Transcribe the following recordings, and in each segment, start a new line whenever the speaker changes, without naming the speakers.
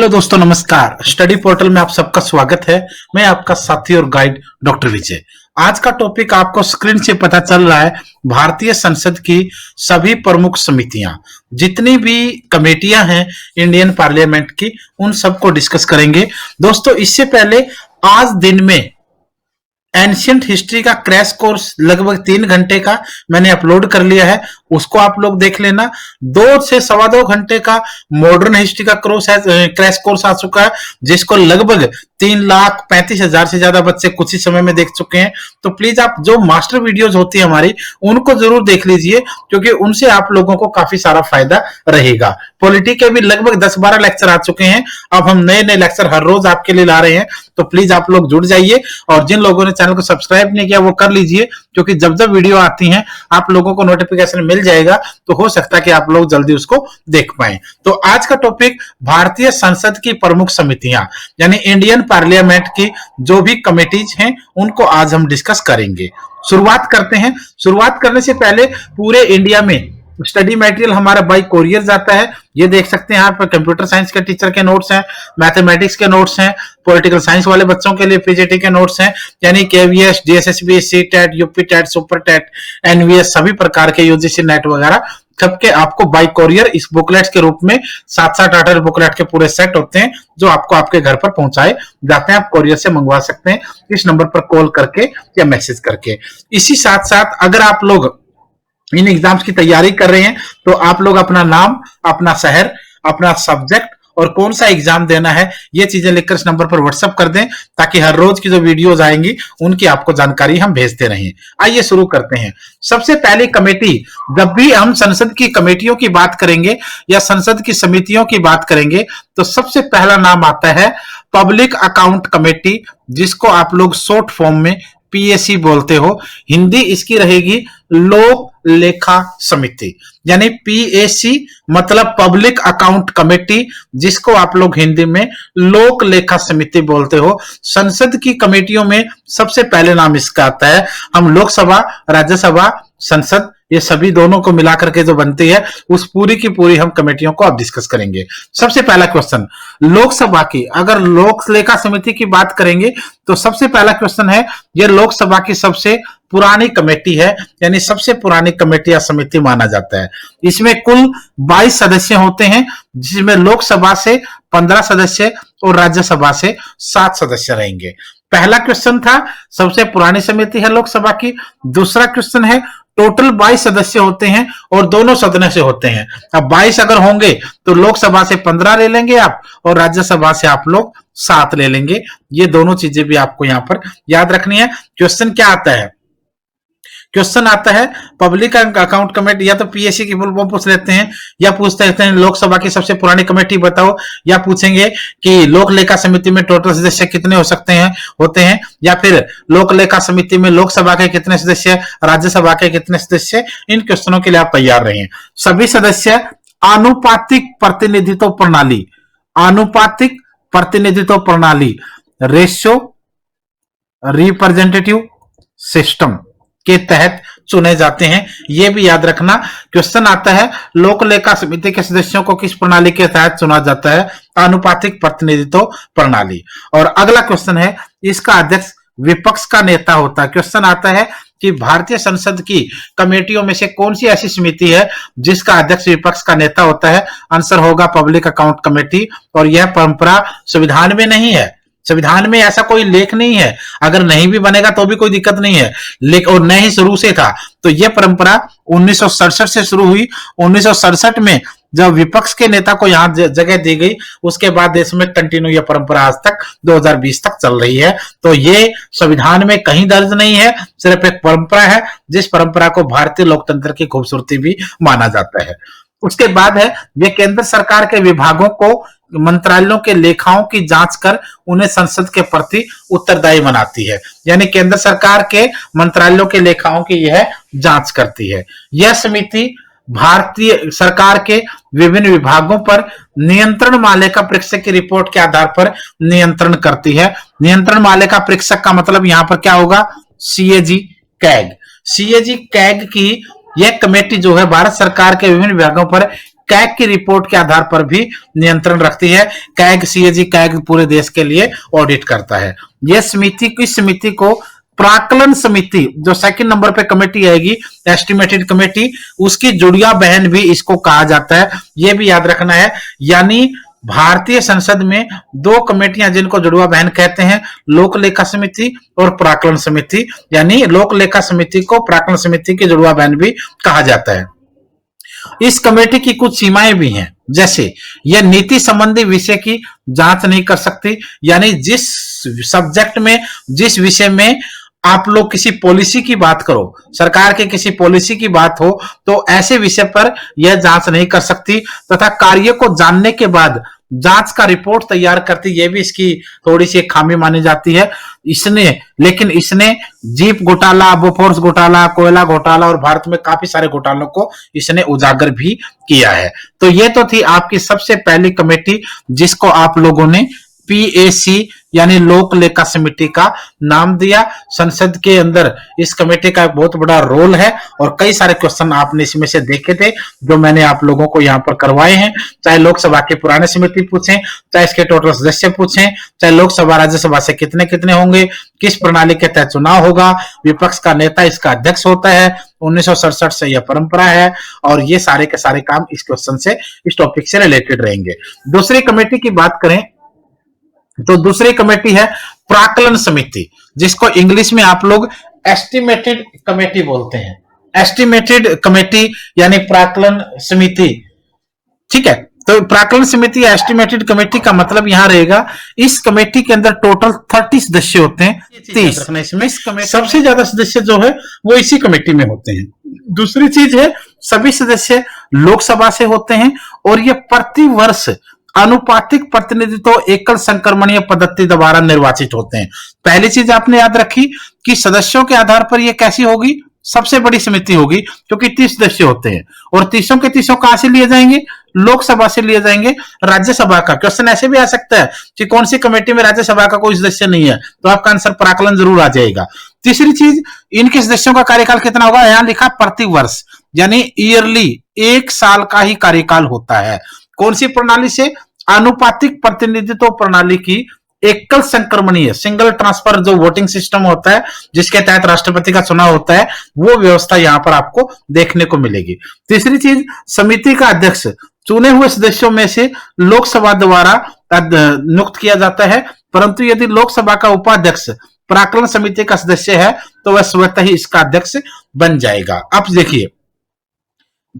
Hello दोस्तों, नमस्कार। Study portal में आप सबका स्वागत है। मैं आपका साथी और गाइड डॉक्टर विजय। आज का टॉपिक आपको स्क्रीन से पता चल रहा है। भारतीय संसद की सभी प्रमुख समितियां, जितनी भी कमेटियां हैं इंडियन पार्लियामेंट की, उन सबको डिस्कस करेंगे। दोस्तों, इससे पहले आज दिन में एंशियंट हिस्ट्री का क्रैश कोर्स लगभग 3 घंटे का मैंने अपलोड कर लिया है, उसको आप लोग देख लेना। 2 से सवा 2 घंटे का मॉडर्न हिस्ट्री का क्रैश कोर्स आ चुका है, जिसको लगभग 3,35,000 से ज्यादा बच्चे कुछ ही समय में देख चुके हैं। तो प्लीज आप जो मास्टर वीडियोज होती है हमारी, उनको जरूर देख लीजिए, क्योंकि उनसे आप लोगों को काफी सारा फायदा रहेगा। पॉलिटी के भी लगभग 10-12 लेक्चर आ चुके हैं। अब हम नए नए लेक्चर हर रोज आपके लिए ला रहे हैं, तो प्लीज आप लोग जुड़ जाइए। और जिन लोगों ने चैनल को सब्सक्राइब नहीं किया वो कर लीजिए, क्योंकि जब जब वीडियो आती हैं आप लोगों को नोटिफिकेशन मिल जाएगा, तो हो सकता है कि आप लोग जल्दी उसको देख पाएं। तो आज का टॉपिक भारतीय संसद की प्रमुख समितियां, यानी इंडियन पार्लियामेंट की जो भी कमेटीज हैं, उनको आज हम डिस्कस करेंगे। शुरुआत करते हैं। शुरुआत करने से पहले पूरे इंडिया में स्टडी मटेरियल हमारा बाय कोरियर जाता है। ये देख सकते हैं यहाँ पर कंप्यूटर साइंस के टीचर के नोट्स हैं, मैथमेटिक्स के नोट्स हैं, पॉलिटिकल साइंस वाले बच्चों के लिए पीजीटी के नोट्स हैं, यानी KVS, DSSB, CTET, UP TET, super TET, NVS, सभी प्रकार के यूजीसी नेट वगैरह सबके आपको बाय कोरियर इस बुकलेट्स के रूप में 7-8 बुकलेट के पूरे सेट होते हैं, जो आपको आपके घर पर पहुंचाए जाते हैं। आप कोरियर से मंगवा सकते हैं इस नंबर पर कॉल करके या मैसेज करके। इसी साथ साथ अगर आप लोग इन एग्जाम्स की तैयारी कर रहे हैं, तो आप लोग अपना नाम, अपना शहर, अपना सब्जेक्ट और कौन सा एग्जाम देना है, ये चीजें लिखकर इस नंबर पर व्हाट्सएप कर दें, ताकि हर रोज की जो वीडियोस आएंगी उनकी आपको जानकारी हम भेजते रहें। आइए शुरू करते हैं। सबसे पहली कमेटी, जब भी हम संसद की कमेटियों की बात करेंगे या संसद की समितियों की बात करेंगे, तो सबसे पहला नाम आता है पब्लिक अकाउंट कमेटी, जिसको आप लोग शॉर्ट फॉर्म में पीएसी बोलते हो। हिंदी इसकी रहेगी लोक लेखा समिति, यानी पीएसी मतलब पब्लिक अकाउंट कमेटी, जिसको आप लोग हिंदी में लोक लेखा समिति बोलते हो। संसद की कमेटियों में सबसे पहले नाम इसका आता है। हम लोकसभा, राज्यसभा, संसद, ये सभी दोनों को मिलाकर के जो बनती है, उस पूरी की पूरी हम कमेटियों को अब डिस्कस करेंगे। सबसे पहला क्वेश्चन लोकसभा की, अगर लोक लेखा समिति की बात करेंगे तो सबसे पहला क्वेश्चन है, ये लोकसभा की सबसे पुरानी कमेटी है, यानी सबसे पुरानी कमेटी या समिति माना जाता है। इसमें कुल 22 सदस्य होते हैं, जिसमें लोकसभा से 15 सदस्य और राज्यसभा से 7 सदस्य रहेंगे। पहला क्वेश्चन था, सबसे पुरानी समिति है लोकसभा की। दूसरा क्वेश्चन है, टोटल 22 सदस्य होते हैं और दोनों सदनों से होते हैं। अब 22 अगर होंगे तो लोकसभा से 15 ले लेंगे आप, और राज्यसभा से आप लोग 7 ले लेंगे। ये दोनों चीजें भी आपको यहां पर याद रखनी है। क्वेश्चन क्या आता है? क्वेश्चन आता है पब्लिक अकाउंट कमेटी, या तो पीएससी की फुल फॉर्म पूछ लेते हैं, या पूछते हैं लोकसभा की सबसे पुरानी कमेटी बताओ, या पूछेंगे कि लोक लेखा समिति में टोटल सदस्य कितने हो सकते हैं, होते हैं, या फिर लोक लेखा समिति में लोकसभा के कितने सदस्य, राज्यसभा के कितने सदस्य। इन क्वेश्चनों के लिए आप तैयार रहें। सभी सदस्य आनुपातिक प्रतिनिधित्व प्रणाली, आनुपातिक प्रतिनिधित्व प्रणाली, रेशियो रिप्रेजेंटेटिव सिस्टम के तहत चुने जाते हैं। यह भी याद रखना। क्वेश्चन आता है लोक लेखा समिति के सदस्यों को किस प्रणाली के तहत चुना जाता है? आनुपातिक प्रतिनिधित्व प्रणाली। और अगला क्वेश्चन है, इसका अध्यक्ष विपक्ष का नेता होता है। क्वेश्चन आता है कि भारतीय संसद की कमेटियों में से कौन सी ऐसी समिति है जिसका अध्यक्ष विपक्ष का नेता होता है? आंसर होगा पब्लिक अकाउंट कमेटी। और यह परंपरा संविधान में नहीं है, संविधान में ऐसा कोई लेख नहीं है। अगर नहीं भी बनेगा तो भी कोई दिक्कत नहीं है, लेकिन और न ही शुरू से था। तो यह परंपरा 1967 से शुरू हुई। 1967 में जब विपक्ष के नेता को यहां जगह दी गई, उसके बाद देश में कंटिन्यू यह परंपरा आज तक 2020 तक चल रही है। तो ये संविधान में कहीं दर्ज नहीं है, सिर्फ एक परंपरा है, जिस परंपरा को भारतीय लोकतंत्र की खूबसूरती भी माना जाता है। उसके बाद है, यह केंद्र सरकार के विभागों को, मंत्रालयों के लेखाओं की जांच कर उन्हें संसद के प्रति उत्तरदायी बनाती है। यानी केंद्र सरकार के मंत्रालयों के लेखाओं की यह जांच करती है। यह समिति भारतीय सरकार के विभिन्न विभागों पर नियंत्रण मालिका परीक्षक की रिपोर्ट के आधार पर नियंत्रण करती है। नियंत्रण मालिका परीक्षक का मतलब यहां पर क्या होगा? CAG CAG. सीएजी कैग की यह कमेटी जो है भारत सरकार के विभिन्न विभागों पर कैग की रिपोर्ट के आधार पर भी नियंत्रण रखती है। कैग सीएजी कैग पूरे देश के लिए ऑडिट करता है। यह समिति, इस समिति को प्राक्कलन समिति, जो सेकंड नंबर पे कमेटी आएगी एस्टिमेटेड कमेटी, उसकी जुड़िया बहन भी इसको कहा जाता है। यह भी याद रखना है। यानी भारतीय संसद में दो कमेटियां जिनको जुड़वा बहन कहते हैं, लोक लेखा समिति और प्राक्कलन समिति। यानी लोक लेखा समिति को प्राक्कलन समिति की जुड़वा बहन भी कहा जाता है। इस कमेटी की कुछ सीमाएं भी हैं, जैसे यह नीति संबंधी विषय की जांच नहीं कर सकती। यानी जिस सब्जेक्ट में, जिस विषय में आप लोग किसी पॉलिसी की बात करो, सरकार के किसी पॉलिसी की बात हो, तो ऐसे विषय पर यह जांच नहीं कर सकती। तथा कार्य को जानने के बाद जांच का रिपोर्ट तैयार करती, यह भी इसकी थोड़ी सी खामी मानी जाती है। लेकिन इसने जीप घोटाला, बोफोर्स घोटाला, कोयला घोटाला और भारत में काफी सारे घोटालों को इसने उजागर भी किया है। तो ये तो थी आपकी सबसे पहली कमेटी, जिसको आप लोगों ने पीएसी यानी लोक लेखा समिति का नाम दिया। संसद के अंदर इस कमेटी का बहुत बड़ा रोल है और कई सारे क्वेश्चन आपने इसमें से देखे थे जो मैंने आप लोगों को यहाँ पर करवाए हैं। चाहे लोकसभा के पुराने समिति पूछें, चाहे इसके टोटल सदस्य पूछें, चाहे लोकसभा राज्यसभा से कितने कितने होंगे, किस प्रणाली के तहत चुनाव होगा, विपक्ष का नेता इसका अध्यक्ष होता है, 1967 से यह परंपरा है, और ये सारे के सारे काम इस क्वेश्चन से, इस टॉपिक से रिलेटेड रहेंगे। दूसरी कमेटी की बात करें तो दूसरी कमेटी है प्राक्कलन समिति, जिसको इंग्लिश में आप लोग एस्टिमेटेड कमेटी बोलते हैं। एस्टिमेटेड कमेटी यानी प्राक्कलन समिति, ठीक है। तो प्राक्कलन समिति या एस्टिमेटेड कमेटी का मतलब यहां रहेगा, इस कमेटी के अंदर टोटल 30 सदस्य होते हैं। 30 इसमें सबसे ज्यादा सदस्य जो है वो इसी कमेटी में होते हैं। दूसरी चीज है, सभी सदस्य लोकसभा से होते हैं और ये प्रति वर्ष अनुपातिक प्रतिनिधित्व एकल संक्रमणीय पद्धति द्वारा निर्वाचित होते हैं। पहली चीज आपने याद रखी कि सदस्यों के आधार पर यह कैसी होगी, सबसे बड़ी समिति होगी, क्योंकि 30 सदस्य होते हैं और 30 के 30 कहां से लिए जाएंगे, लोकसभा से लिए जाएंगे। राज्यसभा का क्वेश्चन ऐसे भी आ सकता है कि कौन सी कमेटी में राज्यसभा का कोई सदस्य नहीं है, तो आपका आंसर प्राक्कलन जरूर आ जाएगा। तीसरी चीज, इनके सदस्यों का कार्यकाल कितना होगा, यहां लिखा प्रति वर्ष, यानी ईयरली, 1 साल का ही कार्यकाल होता है। कौन सी प्रणाली से, अनुपातिक प्रतिनिधित्व प्रणाली की एकल संक्रमणीय सिंगल ट्रांसफर जो वोटिंग सिस्टम होता है, जिसके तहत राष्ट्रपति का चुनाव होता है, वो व्यवस्था यहां पर आपको देखने को मिलेगी। तीसरी चीज, समिति का अध्यक्ष चुने हुए सदस्यों में से लोकसभा द्वारा नियुक्त किया जाता है, परंतु यदि लोकसभा का उपाध्यक्ष प्राक्कलन समिति का सदस्य है तो वह स्वतः ही इसका अध्यक्ष बन जाएगा। अब देखिए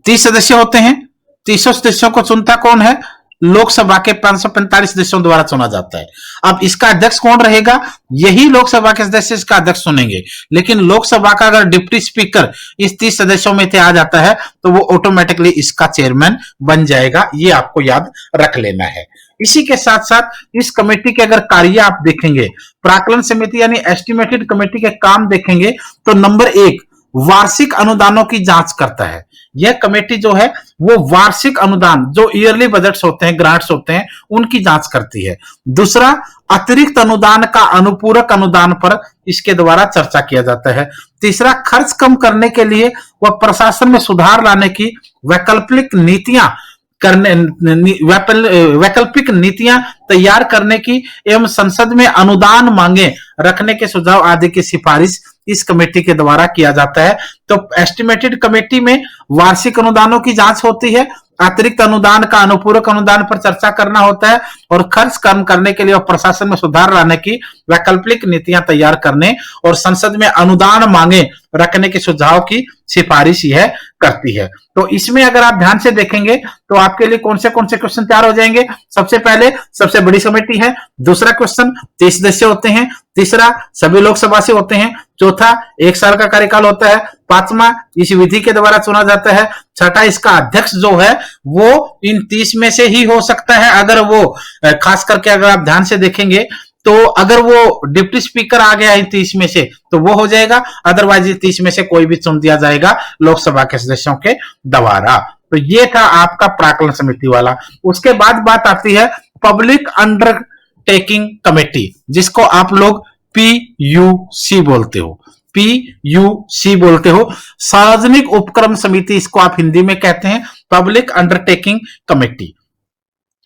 30 सदस्य होते हैं, 30 सदस्यों को चुनता कौन है, लोकसभा के 545 सदस्यों द्वारा चुना जाता है। अब इसका अध्यक्ष कौन रहेगा, यही लोकसभा के सदस्य इसका अध्यक्ष चुनेंगे, लेकिन लोकसभा का अगर डिप्टी स्पीकर इस 30 सदस्यों में से आ जाता है तो वो ऑटोमेटिकली इसका चेयरमैन बन जाएगा। ये आपको याद रख लेना है। इसी के साथ साथ इस कमेटी के अगर कार्य आप देखेंगे, प्राक्कलन समिति यानी एस्टिमेटेड कमेटी के काम देखेंगे तो नंबर 1, वार्षिक अनुदानों की जांच करता है। यह कमेटी जो है वो वार्षिक अनुदान, जो ईयरली बजट्स होते हैं, ग्रांट्स होते हैं, उनकी जांच करती है। दूसरा, अतिरिक्त अनुदान का अनुपूरक अनुदान पर इसके द्वारा चर्चा किया जाता है। तीसरा, खर्च कम करने के लिए वह प्रशासन में सुधार लाने की वैकल्पिक नीतियां तैयार करने की एवं संसद में अनुदान मांगे रखने के सुझाव आदि की सिफारिश इस कमेटी के द्वारा किया जाता है। तो एस्टिमेटेड कमेटी में वार्षिक अनुदानों की जांच होती है, अतिरिक्त अनुदान का अनुपूरक अनुदान पर चर्चा करना होता है और खर्च कम करने के लिए और प्रशासन में सुधार लाने की वैकल्पिक नीतियां तैयार करने और संसद में अनुदान मांगे रखने के सुझाव की सिफारिश यह करती है। तो इसमें अगर आप ध्यान से देखेंगे तो आपके लिए कौन से क्वेश्चन तैयार हो जाएंगे। सबसे पहले, सबसे बड़ी कमेटी है। दूसरा क्वेश्चन, 30 सदस्य होते हैं। तीसरा, सभी लोकसभा से होते हैं। चौथा, 1 साल का कार्यकाल होता है। पांचवा, इस विधि के द्वारा चुना जाता है। छठा, इसका अध्यक्ष जो है वो इन 30 में से ही हो सकता है। अगर वो खास करके अगर आप ध्यान से देखेंगे तो अगर वो डिप्टी स्पीकर आ गया है 30 में से तो वो हो जाएगा, अदरवाइज 30 में से कोई भी चुन दिया जाएगा लोकसभा के सदस्यों के द्वारा। तो ये था आपका प्राक्कलन समिति वाला। उसके बाद बात आती है पब्लिक अंडरटेकिंग कमेटी, जिसको आप लोग PUC बोलते हो। PUC बोलते हो, सार्वजनिक उपक्रम समिति इसको आप हिंदी में कहते हैं, पब्लिक अंडरटेकिंग कमेटी।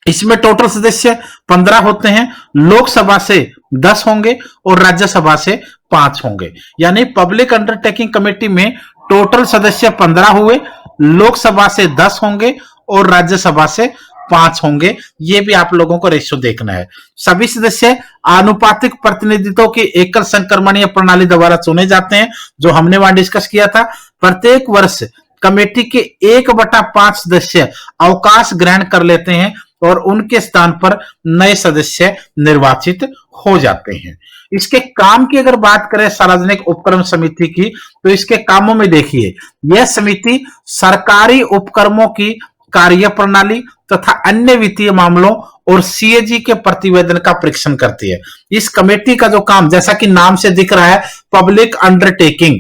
इसमें टोटल सदस्य 15 होते हैं, लोकसभा से 10 होंगे और राज्यसभा से 5 होंगे। यानी पब्लिक अंडरटेकिंग कमेटी में टोटल सदस्य 15 हुए, लोकसभा से 10 होंगे और राज्यसभा से 5 होंगे। ये भी आप लोगों को रेशो देखना है। सभी सदस्य आनुपातिक प्रतिनिधित्व की एकल संक्रमणीय प्रणाली द्वारा चुने जाते हैं, जो हमने वहां डिस्कस किया था। प्रत्येक वर्ष कमेटी के 1/5 सदस्य अवकाश ग्रहण कर लेते हैं और उनके स्थान पर नए सदस्य निर्वाचित हो जाते हैं। इसके काम की अगर बात करें सार्वजनिक उपक्रम समिति की, तो इसके कामों में देखिए, यह समिति सरकारी उपक्रमों की कार्य प्रणाली तथा अन्य वित्तीय मामलों और सीएजी के प्रतिवेदन का परीक्षण करती है। इस कमेटी का जो काम, जैसा कि नाम से दिख रहा है, पब्लिक अंडरटेकिंग,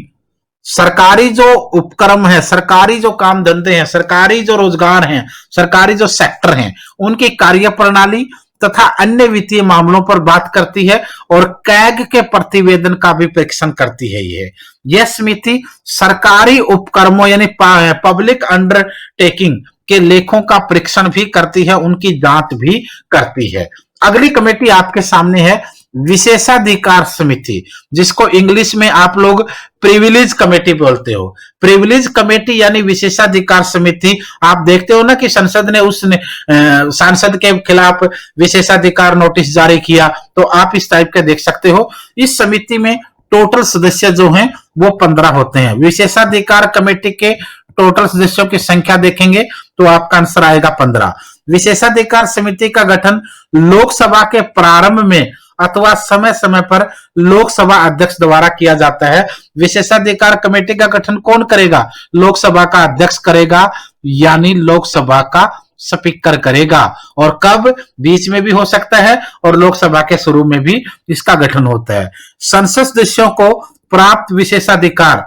सरकारी जो उपक्रम है, सरकारी जो काम धंधे हैं, सरकारी जो रोजगार हैं, सरकारी जो सेक्टर हैं, उनकी कार्य प्रणाली तथा अन्य वित्तीय मामलों पर बात करती है और कैग के प्रतिवेदन का भी परीक्षण करती है। यह समिति सरकारी उपक्रमों यानी पब्लिक अंडरटेकिंग के लेखों का परीक्षण भी करती है, उनकी जांच भी करती है। अगली कमेटी आपके सामने है विशेषाधिकार समिति, जिसको इंग्लिश में आप लोग प्रिविलेज कमेटी बोलते हो। प्रिविलेज कमेटी यानी विशेषाधिकार समिति, आप देखते हो ना कि संसद ने सांसद के खिलाफ विशेषाधिकार नोटिस जारी किया, तो आप इस टाइप के देख सकते हो। इस समिति में टोटल सदस्य जो हैं वो 15 होते हैं। विशेषाधिकार कमेटी के टोटल सदस्यों की संख्या देखेंगे तो आपका आंसर आएगा 15। विशेषाधिकार समिति का गठन लोकसभा के प्रारंभ में अथवा समय समय पर लोकसभा अध्यक्ष द्वारा किया जाता है। विशेषाधिकार कमेटी का गठन कौन करेगा? लोकसभा का अध्यक्ष करेगा, यानी लोकसभा का स्पीकर करेगा। और कब? बीच में भी हो सकता है और लोकसभा के शुरू में भी इसका गठन होता है। संसद सदस्यों को प्राप्त विशेषाधिकार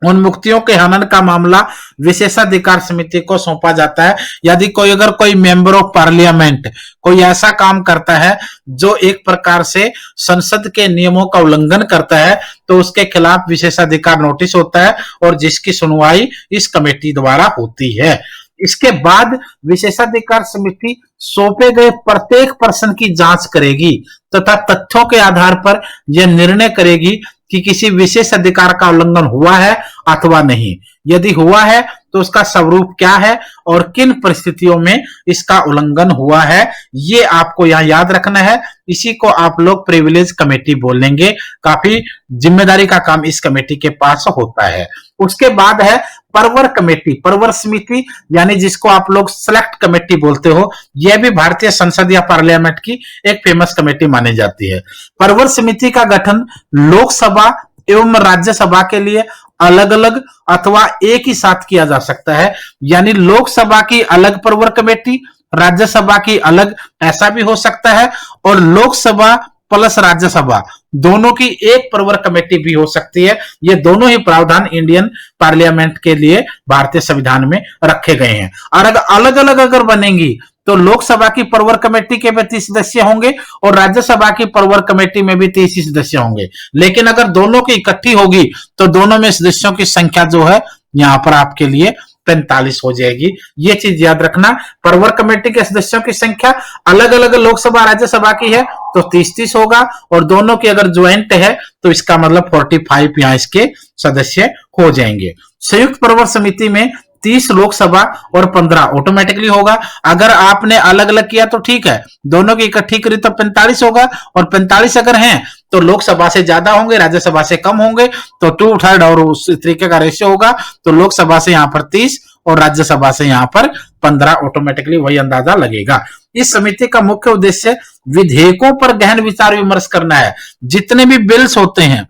उन्मुक्तियों के हनन का मामला विशेषाधिकार समिति को सौंपा जाता है। यदि कोई मेंबर ऑफ पार्लियामेंट कोई ऐसा काम करता है जो एक प्रकार से संसद के नियमों का उल्लंघन करता है, तो उसके खिलाफ विशेषाधिकार नोटिस होता है और जिसकी सुनवाई इस कमेटी द्वारा होती है। इसके बाद विशेषाधिकार समिति सौंपे गए प्रत्येक प्रश्न की जांच करेगी तथा तथ्यों के आधार पर यह निर्णय करेगी कि किसी विशेष अधिकार का उल्लंघन हुआ है अथवा नहीं। यदि हुआ है तो उसका स्वरूप क्या है और किन परिस्थितियों में इसका उल्लंघन हुआ है, ये आपको यहाँ याद रखना है। इसी को आप लोग प्रिविलेज कमेटी बोलेंगे। काफी जिम्मेदारी का काम इस कमेटी के पास होता है। उसके बाद है परवर कमेटी, परवर समिति, यानी जिसको आप लोग सेलेक्ट कमेटी बोलते हो। यह भी भारतीय संसद या पार्लियामेंट की एक फेमस कमेटी मानी जाती है। परवर समिति का गठन लोकसभा एवं राज्यसभा के लिए अलग अलग अथवा एक ही साथ किया जा सकता है। यानी लोकसभा की अलग परवर कमेटी, राज्यसभा की अलग, ऐसा भी हो सकता है। और लोकसभा प्लस राज्यसभा दोनों की एक परवर कमेटी भी हो सकती है। ये दोनों ही प्रावधान इंडियन पार्लियामेंट के लिए भारतीय संविधान में रखे गए हैं। और अगर अलग अलग अगर बनेंगी तो लोकसभा की परवर कमेटी के भी 30 सदस्य होंगे और राज्यसभा की परवर कमेटी में भी 30 सदस्य होंगे। लेकिन अगर दोनों की इकट्ठी होगी तो दोनों में सदस्यों की संख्या जो है यहां पर आपके लिए 45 हो जाएगी। ये चीज याद रखना। परवर कमेटी के सदस्यों की संख्या अलग अलग लोकसभा राज्यसभा की है तो 30-30 होगा, और दोनों की अगर ज्वाइंट है तो इसका मतलब 45 यहाँ इसके सदस्य हो जाएंगे। संयुक्त परवर समिति में 30 लोकसभा और 15 ऑटोमेटिकली होगा। अगर आपने अलग अलग किया तो ठीक है, दोनों की इकट्ठी करी तो 45 होगा, और 45 अगर हैं तो लोकसभा से ज्यादा होंगे, राज्यसभा से कम होंगे, तो 2/3 और उस तरीके का रेशियो होगा। तो लोकसभा से यहां पर 30 और राज्यसभा से यहां पर 15, ऑटोमेटिकली वही अंदाजा लगेगा। इस समिति का मुख्य उद्देश्य विधेयकों पर गहन विचार विमर्श करना है। जितने भी बिल्स होते हैं,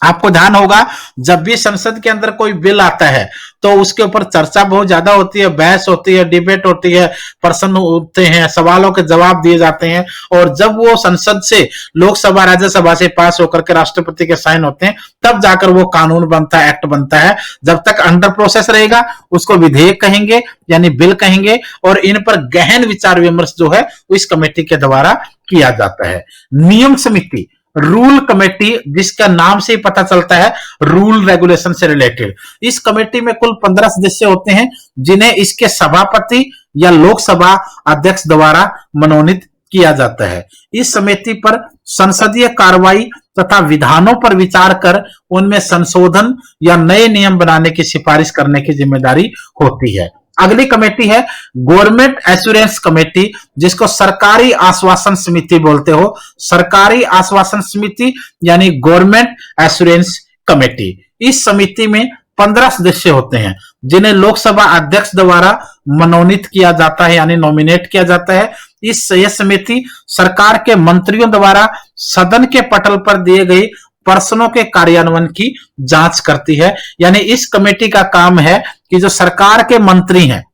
आपको ध्यान होगा जब भी संसद के अंदर कोई बिल आता है तो उसके ऊपर चर्चा बहुत ज्यादा होती है, बहस होती है, डिबेट होती है, प्रश्न होते हैं, सवालों के जवाब दिए जाते हैं। और जब वो संसद से, लोकसभा राज्यसभा से पास होकर के राष्ट्रपति के साइन होते हैं, तब जाकर वो कानून बनता है, एक्ट बनता है। जब तक अंडर प्रोसेस रहेगा उसको विधेयक कहेंगे, यानी बिल कहेंगे। और इन पर गहन विचार विमर्श जो है इस कमेटी के द्वारा किया जाता है। नियम समिति, रूल कमेटी, जिसका नाम से ही पता चलता है रूल रेगुलेशन से रिलेटेड। इस कमेटी में कुल 15 सदस्य होते हैं, जिन्हें इसके सभापति या लोकसभा अध्यक्ष द्वारा मनोनीत किया जाता है। इस समिति पर संसदीय कार्रवाई तथा विधानों पर विचार कर उनमें संशोधन या नए नियम बनाने की सिफारिश करने की जिम्मेदारी होती है। अगली कमेटी है गवर्नमेंट एश्योरेंस कमेटी, जिसको सरकारी आश्वासन समिति बोलते हो। सरकारी आश्वासन समिति यानी गवर्नमेंट एश्योरेंस कमेटी। इस समिति में 15 सदस्य होते हैं, जिन्हें लोकसभा अध्यक्ष द्वारा मनोनीत किया जाता है यानी नॉमिनेट किया जाता है। यह समिति सरकार के मंत्रियों द्वारा सदन के पटल पर दिए गए प्रश्नों के कार्यान्वयन की जांच करती है। यानी इस कमेटी का काम है कि जो सरकार के मंत्री हैं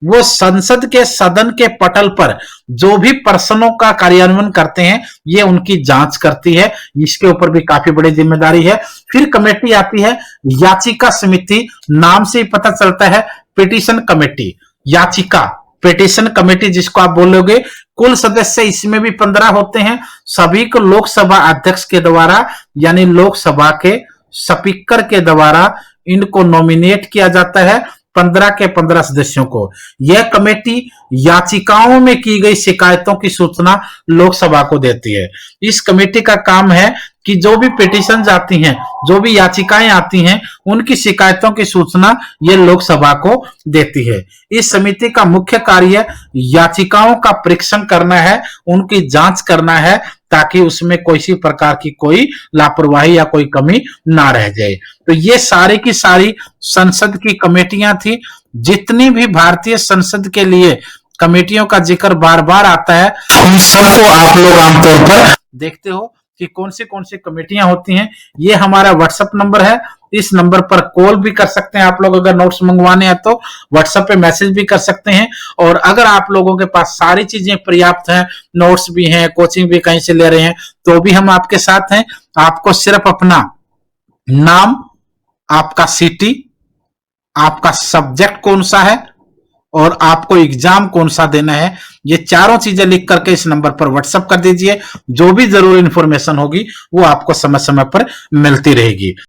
वो संसद के सदन के पटल पर जो भी प्रश्नों का कार्यान्वयन करते हैं ये उनकी जांच करती है। इसके ऊपर भी काफी बड़ी जिम्मेदारी है। फिर कमेटी आती है याचिका समिति, नाम से ही पता चलता है पिटीशन कमेटी। याचिका पिटीशन कमेटी जिसको आप बोलोगे, कुल सदस्य इसमें भी 15 होते हैं। सभी को लोकसभा अध्यक्ष के द्वारा यानी लोकसभा के स्पीकर के द्वारा इनको नॉमिनेट किया जाता है, 15 के 15 सदस्यों को। यह कमेटी याचिकाओं में की गई शिकायतों की सूचना लोकसभा को देती है। इस कमेटी का काम है कि जो भी पिटीशन आती हैं, जो भी याचिकाएं आती हैं, उनकी शिकायतों की सूचना ये लोकसभा को देती है। इस समिति का मुख्य कार्य याचिकाओं का परीक्षण करना है, उनकी जांच करना है, ताकि उसमें किसी प्रकार की कोई लापरवाही या कोई कमी ना रह जाए। तो ये सारी की सारी संसद की कमेटियां थी। जितनी भी भारतीय संसद के लिए कमेटियों का जिक्र बार बार आता है, उन सबको आप लोग आमतौर पर देखते हो कि कौन सी कमेटियां होती हैं। ये हमारा व्हाट्सएप नंबर है, इस नंबर पर कॉल भी कर सकते हैं आप लोग। अगर नोट्स मंगवाने हैं तो व्हाट्सएप पे मैसेज भी कर सकते हैं। और अगर आप लोगों के पास सारी चीजें पर्याप्त हैं, नोट्स भी हैं, कोचिंग भी कहीं से ले रहे हैं, तो भी हम आपके साथ हैं। आपको सिर्फ अपना नाम, आपका सिटी, आपका सब्जेक्ट कौन सा है और आपको एग्जाम कौन सा देना है, ये चारों चीजें लिख करके इस नंबर पर व्हाट्सएप कर दीजिए। जो भी जरूरी इंफॉर्मेशन होगी वो आपको समय समय पर मिलती रहेगी।